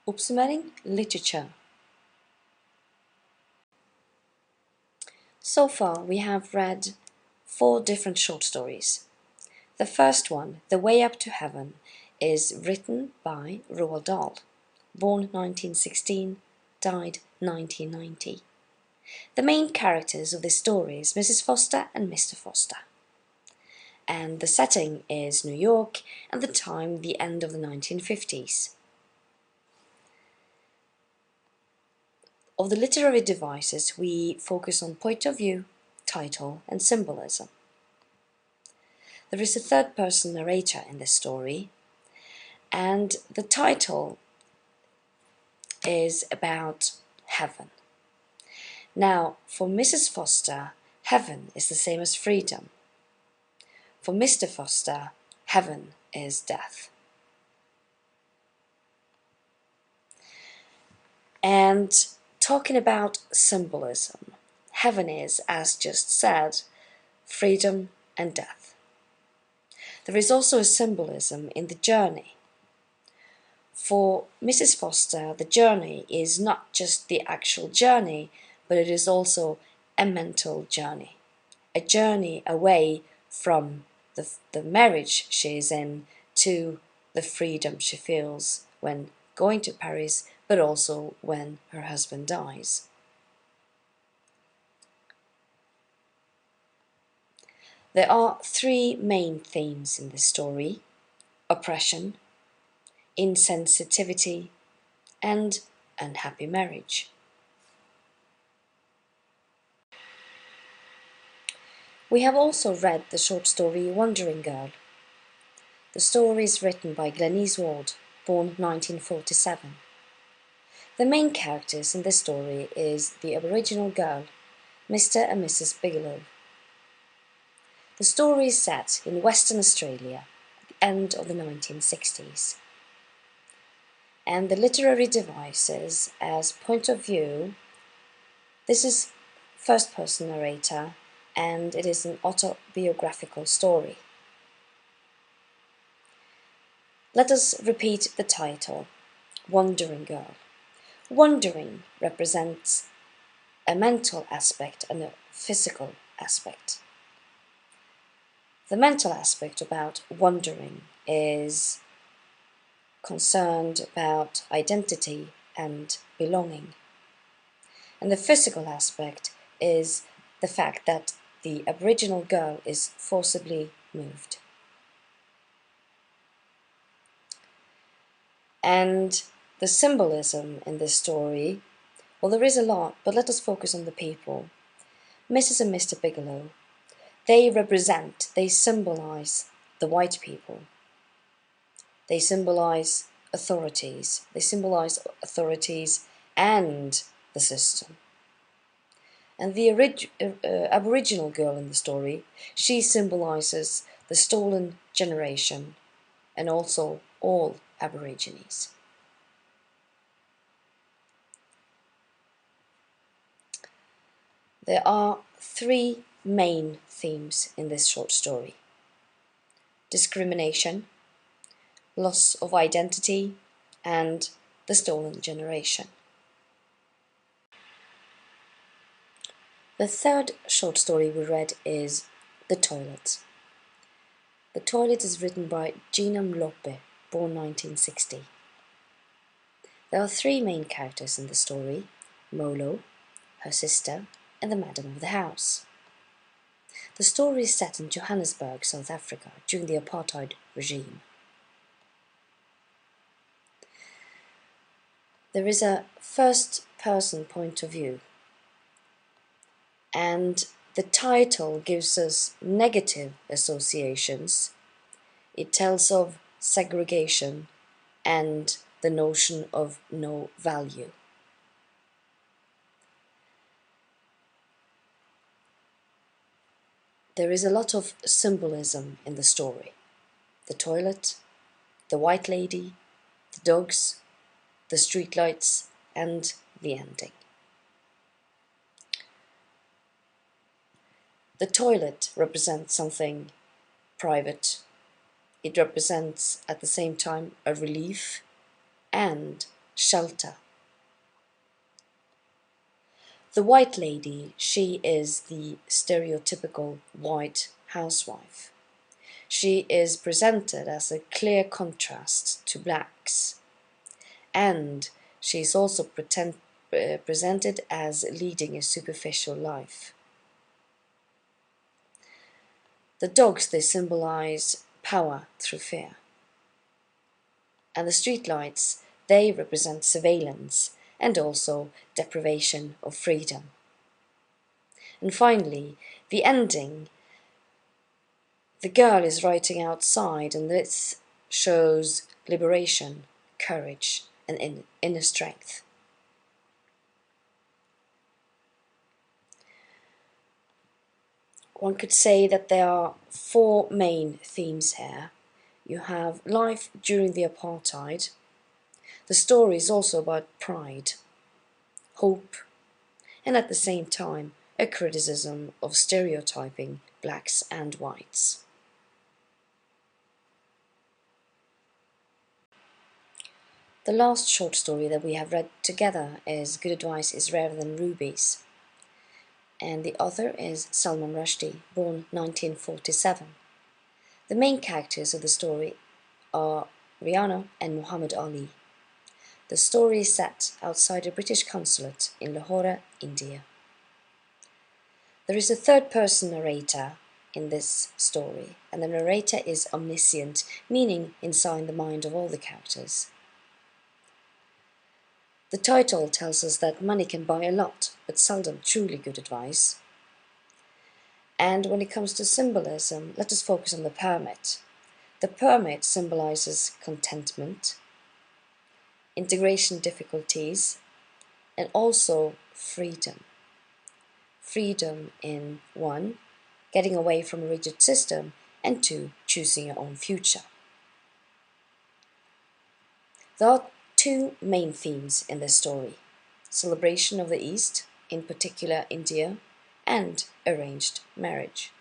Oppsummering Literature. So far we have read 4 different short stories. The first one, The Way Up to Heaven, is written by Roald Dahl, born 1916, died 1990. The main characters of this story is Mrs. Foster and Mr. Foster. And the setting is New York and the time the end of the 1950s. Of the literary devices, we focus on point of view, title, and symbolism. There is a third-person narrator in this story, and the title is about heaven. Now, for Mrs. Foster, heaven is the same as freedom. For Mr. Foster, heaven is death. And talking about symbolism, heaven is, as just said, freedom and death. There is also a symbolism in the journey. For Mrs. Foster, the journey is not just the actual journey, but it is also a mental journey. A journey away from the marriage she is in to the freedom she feels when going to Paris, but also when her husband dies. There are 3 main themes in this story: oppression, insensitivity, and unhappy marriage. We have also read the short story Wandering Girl. The story is written by Glenise Ward, born 1947. The main characters in this story is the Aboriginal girl, Mr. and Mrs. Bigelow. The story is set in Western Australia at the end of the 1960s. And the literary devices as point of view, this is first-person narrator, and it is an autobiographical story. Let us repeat the title, Wandering Girl. Wandering represents a mental aspect and a physical aspect. The mental aspect about wandering is concerned about identity and belonging. And the physical aspect is the fact that the Aboriginal girl is forcibly moved. And the symbolism in this story, well, there is a lot, but let us focus on the people. Mrs. and Mr. Bigelow, they symbolize the white people. They symbolize authorities. They symbolize authorities and the system. And the Aboriginal girl in the story, she symbolizes the stolen generation and also all Aborigines. There are 3 main themes in this short story: discrimination, loss of identity, and the stolen generation. The third short story we read is The Toilet. The Toilet is written by Gina Mlope, born 1960. There are 3 main characters in the story: Molo, her sister, and the madam of the house. The story is set in Johannesburg, South Africa, during the apartheid regime. There is a first-person point of view, and the title gives us negative associations. It tells of segregation and the notion of no value. There is a lot of symbolism in the story: the toilet, the white lady, the dogs, the streetlights, and the ending. The toilet represents something private. It represents at the same time a relief and shelter. The white lady, she is the stereotypical white housewife. She is presented as a clear contrast to blacks, and she is also presented as leading a superficial life. The dogs, they symbolize power through fear. And the streetlights, they represent surveillance and also deprivation of freedom. And finally, the ending, the girl is writing outside, and this shows liberation, courage, and inner strength. One could say that there are four main themes here. You have life during the apartheid. The story is also about pride, hope, and at the same time, a criticism of stereotyping blacks and whites. The last short story that we have read together is Good Advice is Rarer Than Rubies, and the author is Salman Rushdie, born 1947. The main characters of the story are Rihanna and Muhammad Ali. The story is set outside a British consulate in Lahore, India. There is a third-person narrator in this story, and the narrator is omniscient, meaning inside the mind of all the characters. The title tells us that money can buy a lot, but seldom truly good advice. And when it comes to symbolism, let us focus on the pyramid. The pyramid symbolizes contentment, integration difficulties, and also freedom. Freedom in 1, getting away from a rigid system, and 2, choosing your own future. There are two main themes in this story: celebration of the East, in particular India, and arranged marriage.